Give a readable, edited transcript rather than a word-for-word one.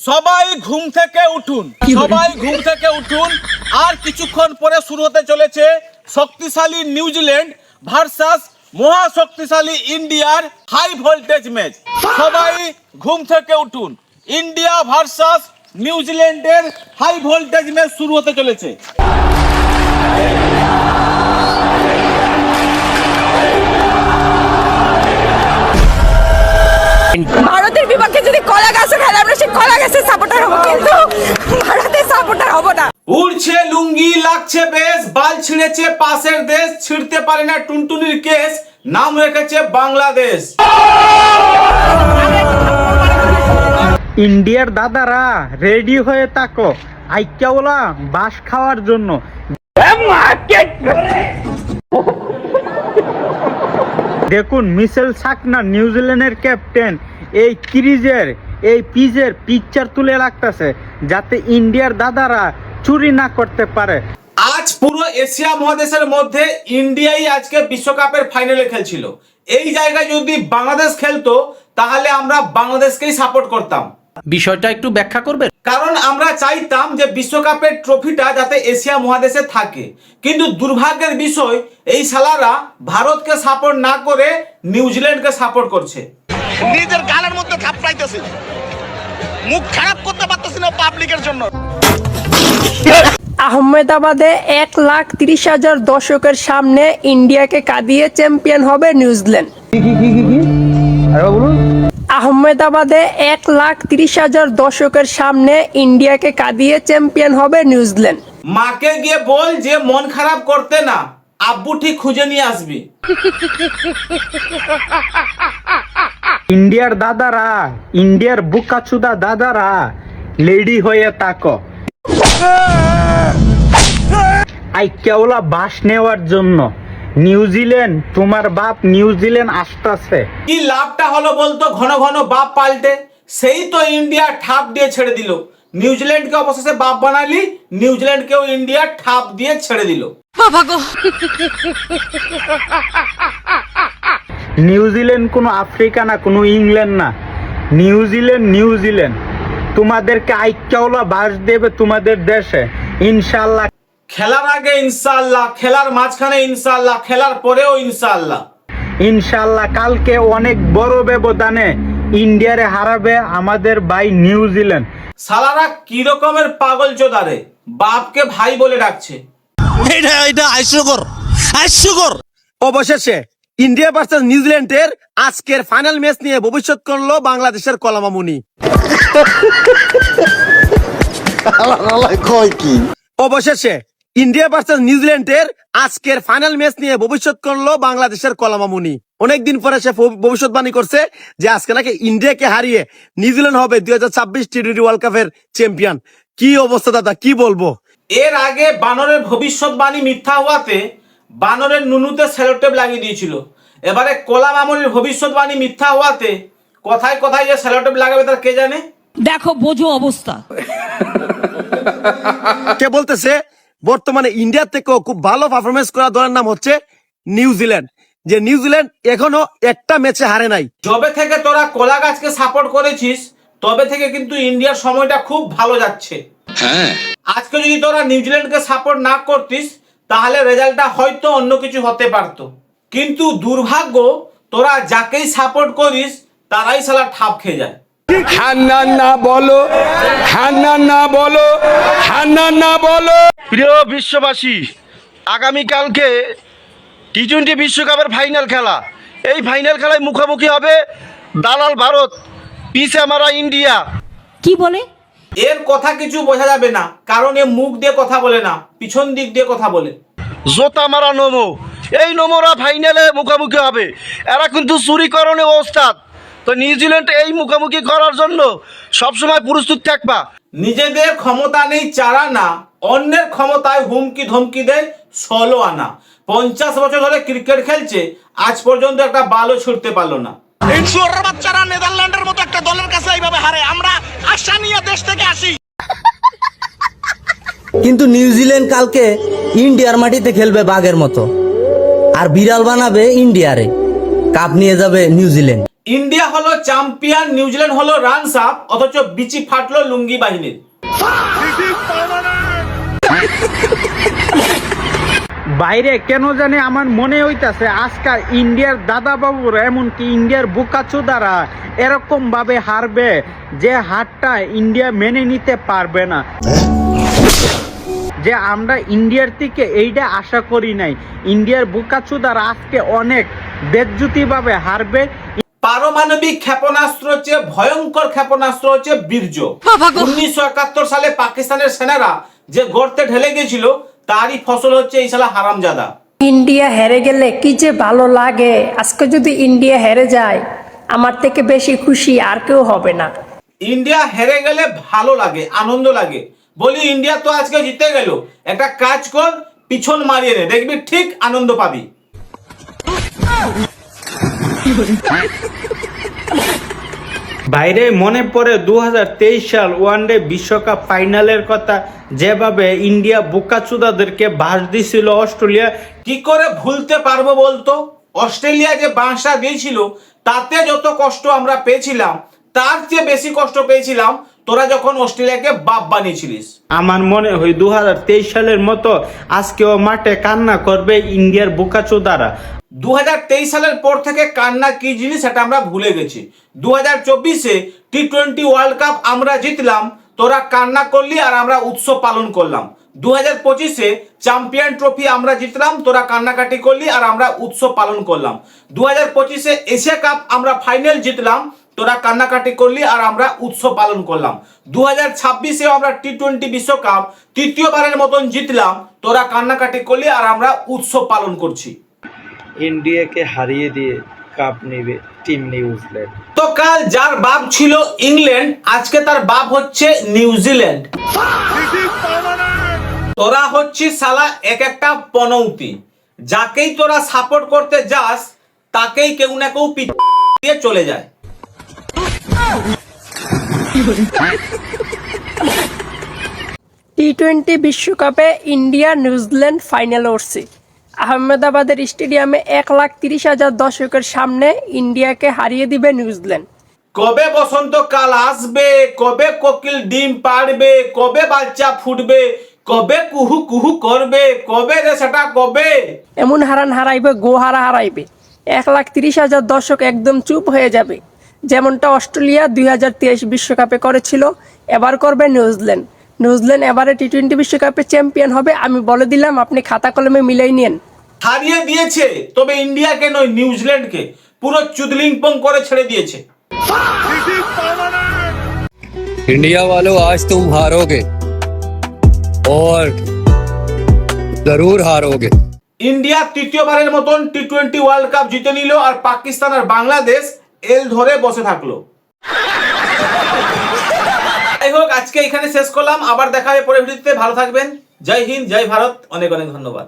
সবাই ঘুম থেকে উঠুন, সবাই ঘুম থেকে উঠুন। আর কিছুক্ষণ পরে শুরু হতে চলেছে শক্তিশালী নিউজিল্যান্ড ভার্সাস মহাশক্তিশালী ইন্ডিয়ার হাই ভোল্টেজ ম্যাচ। সবাই ঘুম থেকে উঠুন, ইন্ডিয়া ভার্সাস নিউজিল্যান্ডের হাই ভোল্টেজ ম্যাচ শুরু হতে চলেছে। ভারতের বিপক্ষে যদি কলা গাছে খেলে আমরা সেই কলা গাছের সাপোর্টার হবো, কিন্তু ভারতের সাপোর্টার হবো না। উড়ছে লুঙ্গি, লাগছে বেশ, বাল ছিঁড়েছে পাশের দেশ, ছিঁড়তে পারে না টুনটুনির কেস, নাম রেখেছে বাংলাদেশ। ইন্ডিয়ার দাদারা রেডি হয়ে থাকো আইকাওলা বাস খাওয়ার জন্য। দেখুন মিশেল সাকনা নিউজিল্যান্ডের ক্যাপ্টেন এই ক্রিজের এই পিচের পিকচার তুলে রাখতেছে যাতে ইন্ডিয়ার দাদারা চুরি না করতে পারে। আজ পুরো এশিয়া মহাদেশের মধ্যে ইন্ডিয়াই আজকে বিশ্বকাপের ফাইনালে খেলছিল। এই জায়গায় যদি বাংলাদেশ খেলতো তাহলে আমরা বাংলাদেশকেই সাপোর্ট করতাম। বিষয়টা একটু ব্যাখ্যা করবেন? কারণ আমরা চাইতাম যে বিশ্বকাপের ট্রফিটা যাতে এশিয়া মহাদেশে থাকে, কিন্তু দুর্ভাগ্যের বিষয় এই শালারা ভারতকে সাপোর্ট না করে নিউজিল্যান্ডকে সাপোর্ট করছে। নিজের গালের মধ্যে থাপড়াইতেছে, মুখ খারাপ করতে পারতেছি না পাবলিকের জন্য। আহমেদাবাদে 1,30,000 দর্শকের সামনে ইন্ডিয়াকে কাঁদিয়ে চ্যাম্পিয়ন হবে নিউজিল্যান্ড। আহমেদাবাদে 1,30,000 দর্শকের সামনে ইন্ডিয়াকে কাঁদিয়ে চ্যাম্পিয়ন হবে নিউজিল্যান্ড। মাকে গিয়ে বল যে মন খারাপ করতে না, আব্বু ঠিক খুঁজে নিয়ে আসবি। ইন্ডিয়ার দাদারা, ইন্ডিয়ার বুকাচুদা দাদারা লেডি হয়ে থাকো আইকাওলা বাস নেওয়ার জন্য। নিউজিল্যান্ড তোমার বাপ নিউজিল্যান্ড আসতেছে। কি লাভটা হলো বলতো ঘন ঘন বাপ পাল্টে? সেই তো ইন্ডিয়া ঠাপ দিয়ে ছেড়ে দিল। নিউজিল্যান্ডকে অবশেষে বাপ বানালি, নিউজিল্যান্ডকেও ইন্ডিয়া ঠাপ দিয়ে ছেড়ে দিল। নিউজিল্যান্ড কোনো আফ্রিকা না, কোনো ইংল্যান্ড না, নিউজিল্যান্ড নিউজিল্যান্ড। তোমাদেরকে আইকাওলা বাস দেবে তোমাদের দেশে ইনশাল্লাহ। খেলার আগে ইনশাআল্লাহ, খেলার মাঝখানে ইনশাআল্লাহ, খেলার পরেও ইনশাআল্লাহ। ইনশাল্লাহ কালকে অনেক বড় ব্যবধানে ইন্ডিয়ারে হারাবে আমাদের ভাই নিউজিল্যান্ড। শালারা কি রকমের পাগল চোদারে, বাপকে ভাই বলে ডাকছে। এটা হাস্যকর। অবশেষে ইন্ডিয়া ভার্সেস নিউজিল্যান্ডের আজকের ফাইনাল ম্যাচ নিয়ে ভবিষ্যৎ করলো বাংলাদেশের কলামামুনি। অবশেষে ইন্ডিয়া ভার্সেস নিউজিল্যান্ডের আজকের ফাইনাল ম্যাচ নিয়ে ভবিষ্যৎ করলো বাংলাদেশের কলামামুনি। অনেকদিন পরে সে ভবিষ্যৎবাণী করছে যে আজকে নাকি ইন্ডিয়াকে হারিয়ে নিউজিল্যান্ড হবে 2026 টি20 ওয়ার্ল্ড কাপের চ্যাম্পিয়ন। কি অবস্থা দাদা, কি বলবো। এর আগে বানরের ভবিষ্যৎবাণী মিথ্যা হওয়াতে বানরের নুনুতে সেলোটেপ লাগিয়ে দিয়েছিল। এবারে কলা মামুনির ভবিষ্যৎবাণী মিথ্যা হওয়াতে কথায় কথায় যে সেলোটেপ লাগাবে তার কে জানে। দেখো বোঝো অবস্থা। কে বলতেছে বর্তমানে ইন্ডিয়া থেকেও খুব ভালো পারফরমেন্স করা দলের নাম হচ্ছে নিউজিল্যান্ড। যে নিউজিল্যান্ড এখনো একটা ম্যাচে হারে নাই। যবে থেকে তোরা কলা গাছকে সাপোর্ট করেছিস তবে থেকে কিন্তু ইন্ডিয়ার সময়টা খুব ভালো যাচ্ছে। আজকে যদি তোরা নিউজিল্যান্ডকে সাপোর্ট না করতিস তাহলে রেজাল্টটা হয়তো অন্য কিছু হতে পারতো, কিন্তু দুর্ভাগ্য তোরা যাকেই সাপোর্ট করিস তারাই শালা ঠাপ খেয়ে যায়। প্রিয় বিশ্ববাসী, আগামীকালকে টি20 বিশ্বকাপের ফাইনাল খেলা। এই ফাইনাল খেলায় মুখোমুখি হবে দালাল ভারত, পিছে আমরা ইন্ডিয়া। কি বলে? এর কথা কিছু বোঝা যাবে না, কারণ এ মুখ দিয়ে কথা বলে না, পিছন দিক দিয়ে কথা বলে। জোতা মারা নমো, এই নমোরা ফাইনালে মুখোমুখি হবে। এরা কিন্তু চুরিকরণে ওস্তাদ। তো নিউজিল্যান্ড এই মুখোমুখি করার জন্য সবসময় প্রস্তুত থাকবা। নিজেদের ক্ষমতা নেই চারা না, অন্যের ক্ষমতায় হুমকি ধমকি দেয় 16 আনা। 50 বছর ধরে ক্রিকেট খেলছে, আজ পর্যন্ত একটা বালও ছুটতে পারলো না। ইনসুয়ারের বাচ্চারা নেদারল্যান্ডের মতো একটা দলের কাছে এইভাবে হারে। আমরা আশা নিয়ে দেশ থেকে আসি। কিন্তু নিউজিল্যান্ড কালকে ইন্ডিয়ার মাটিতে খেলবে বাঘের মতো, আর বিড়াল বানাবে ইন্ডিয়ারে, কাপ নিয়ে যাবে নিউজিল্যান্ড। ইন্ডিয়া হলো চ্যাম্পিয়ন, নিউজিল্যান্ড হলো রানস আপ, অথচ বিচি ফাটলো লুঙ্গি বাহিনীর। বাইরে কেন জানে আমার মনে হইতাছে আজকাল ইন্ডিয়ার দাদা বাবুরা এমনকি ইন্ডিয়ার বোকাচোদারা এরকম ভাবে হারবে যে হারটা ইন্ডিয়া মেনে নিতে পারবে না। যে আমরা ইন্ডিয়ার থেকে এইটা আশা করি নাই। ইন্ডিয়ার বোকাচোদারা আজকে অনেক বেজ্জুতি ভাবে হারবে। পারমাণবিক ক্ষেপণাস্ত্র হচ্ছে ভয়ঙ্কর ক্ষেপণাস্ত্র হচ্ছে বীর্য। 1971 সালে পাকিস্তানের সেনারা যে গর্তে ঢেলে গেছিল তারই ফসল হচ্ছে এই শালা হারামজাদা। ইন্ডিয়া হেরে গেলে কি যে ভালো লাগে। আজকে যদি ইন্ডিয়া হেরে যায় আমার থেকে বেশি খুশি আর কেউ হবে না। ইন্ডিয়া হেরে গেলে ভালো লাগে, আনন্দ লাগে। বলি ইন্ডিয়া তো আজকে জিতে গেল, একটা কাজ কর, পিছন মারিয়ে নে, দেখবি ঠিক আনন্দ পাবি। বাইরে মনে পড়ে 2023 সাল ওয়ানডে বিশ্বকাপ ফাইনালের কথা, যেভাবে ইন্ডিয়া বোকাচোদাদেরকে বাস দিছিল অস্ট্রেলিয়া। কি করে ভুলতে পারবো বলতো? অস্ট্রেলিয়া যে বাঁশটা দিয়েছিল তাতে যত কষ্ট আমরা পেয়েছিলাম তার চেয়ে বেশি কষ্ট পেয়েছিলাম তোরা যখন অস্ট্রেলিয়াকে বাপ বানিয়েছিলিস। আমার মনে হয় 2023 সালের মতো আজকেও মাঠে কান্না করবে ইন্ডিয়ার বোকাচোদারা। 2023 সালের পর থেকে কান্না কি জিনিস সেটা আমরা ভুলে গেছি। 2024-এ টি-20 ওয়ার্ল্ড কাপ আমরা জিতলাম, তোরা কান্না করলি আর আমরা উৎসব পালন করলাম। 2025-এ চ্যাম্পিয়ন ট্রফি আমরা জিতলাম, তোরা কান্নাকাটি করলি আর আমরা উৎসব পালন করলাম। 2025-এ এশিয়া কাপ আমরা ফাইনাল জিতলাম, তোরা কান্নাকাটি করলি আর আমরা উৎসব পালন করলাম। 2026-এও আমরা টি-20 বিশ্বকাপ তৃতীয়বারের মতন জিতলাম, তোরা কান্নাকাটি করলি আর আমরা উৎসব পালন করছি। ইন্ডিয়াকে হারিয়ে দিয়ে কাপ নেবে টিম নিউজিল্যান্ড। তো কাল যার বাপ ছিল ইংল্যান্ড আজকে তার বাপ হচ্ছে নিউজিল্যান্ড। তোরা হচ্ছিস শালা এক একটা পনৌতি, যাকেই তোরা সাপোর্ট করতে যাস তাকেই কেউ না কেউ পিছিয়ে চলে যায়। টি-20 বিশ্বকাপে ইন্ডিয়া নিউজিল্যান্ড ফাইনাল উঠছে। আহমেদাবাদের স্টেডিয়ামে 1,30,000 দর্শকের সামনে ইন্ডিয়াকে হারিয়ে দিবে নিউজিল্যান্ড। কবে বসন্তকাল আসবে, কবে কোকিল ডিম পাড়বে, কবে বাচ্চা ফুটবে, কবে কুহু কুহু করবে, কবে রে সেটা কবে? এমন হারাইবে, হারাইবে। 1,30,000 দর্শক একদম চুপ হয়ে যাবে, যেমনটা অস্ট্রেলিয়া 2023 বিশ্বকাপে করেছিল। এবার করবে নিউজিল্যান্ড। নিউজিল্যান্ড এবারে টি-20 বিশ্বকাপে চ্যাম্পিয়ন হবে, আমি বলে দিলাম, আপনি খাতা কলমে মিলাই নিন। হারিয়ে দিয়েছে, তবে ইন্ডিয়াকে নয় নিউজিল্যান্ডকে পুরো চুদলিংপং করে ছেড়ে দিয়েছে। इंडिया वालों आज तुम हारोगे और जरूर हारोगे। ইন্ডিয়া তৃতীয়বারের মতন টি-20 ওয়ার্ল্ড কাপ জিতে নিল আর পাকিস্তান আর বাংলাদেশ এল ধরে বসে থাকলো। যাই হোক, আজকে এখানে শেষ করলাম, আবার দেখা হবে পরের ভিডিওতে। ভালো থাকবেন, জয় হিন্দ, জয় ভারত, অনেক অনেক ধন্যবাদ।